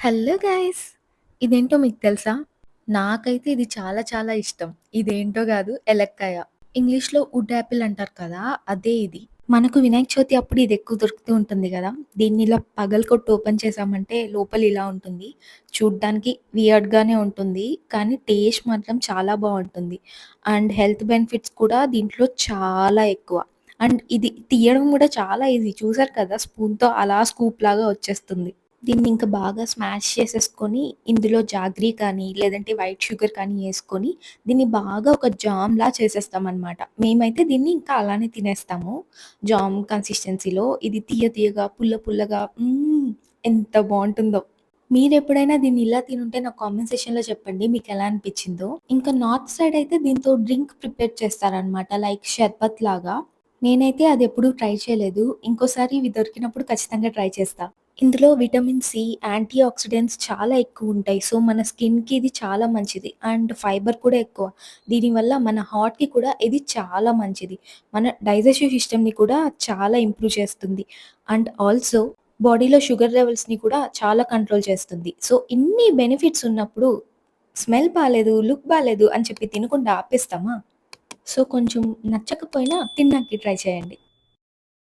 Hello guys! ఇదేంటో మీకు తెలుసా? నాకైతే ఇది చాలా చాలా ఇష్టం. ఇదేంటో గాదు ఎలక్కాయ. ఇంగ్లీష్‌లో వుడ్ యాపిల్ అంటారు కదా! అదే ఇది. మనకు వినాయక చవితి అప్పుడు ఇది ఎక్కువ దొరుకుతూ ఉంటుంది గదా! దీన్ని ఇలా పగలగొట్టి ఓపెన్ చేశామంటే లోపల ఇలా ఉంటుంది. చూడ్డానికి వియర్డ్‌గానే ఉంటుంది. కానీ టేస్ట్ మాత్రం చాలా బావుంటుంది. అండ్ హెల్త్ బెనిఫిట్స్ కూడా దీంట్లో చాలా ఎక్కువ. అండ్ ఇది తీయడం గూడా చాలా ఈజీ. చూసారు కదా! స్పూన్‌తో అలా స్కూప్ లాగా వచ్చేస్తుంది. దీన్నింక బాగా స్మాష్ చేసేసుకొని, ఇందులో జాగరీ కానీ, లేదంటే వైట్ షుగర్ కానీ యేసుకొని, దీన్ని బాగా ఒక జామ్‌లా చేసేస్తామనమాట. మేమైతే దీన్ని ఇంకా అలానే తినేస్తాము. జామ్ కన్సిస్టెన్సీలో. ఇది తియ్య తియ్యగా, పుల్ల పుల్లగా ఎంత బావుంటుందో. మీరెప్పుడైనా దీన్ని ఇలా తినుంటే నాకు కామెంట్ సెక్షన్‌లో చెప్పండి మీకెలా అనిపిచ్చిందో. ఇంకా నార్త్ సైడ్ అయితే దీంతో డ్రింక్ ప్రిపేర్ చేస్తారనమాట. లైక్ షర్బత్ లాగా. నేనైతే అదెప్పుడూ ట్రై చేయలేదు. ఇంకోసారి ఇవి దొరికినప్పుడు ఖచ్చితంగా ట్రై చేస్తా. ఇందులో విటమిన్ సి, యాంటీ ఆక్సిడెంట్స్ చాలా ఎక్కువుంటాయి. సో, మన స్కిన్‌కి ఇది చాలా మంచిది. అండ్ ఫైబర్ కూడా ఎక్కువ. దీనివల్ల మన హార్ట్‌కి కూడా ఇది చాలా మంచిది. మన డైజెస్టివ్ సిస్టమ్‌ని కూడా చాలా ఇంప్రూవ్ చేస్తుంది. అండ్ ఆల్సో బాడీలో షుగర్ లెవెల్స్‌ని కూడా చాలా కంట్రోల్ చేస్తుంది. సో, ఇన్ని బెనిఫిట్స్ ఉన్నప్పుడు స్మెల్ బాలేదు, లుక్ బాలేదు అని చెప్పి తినకుండా ఆపేస్తామా? సో, కొంచెం నచ్చకపోయినా తినడానికి ట్రై చేయండి.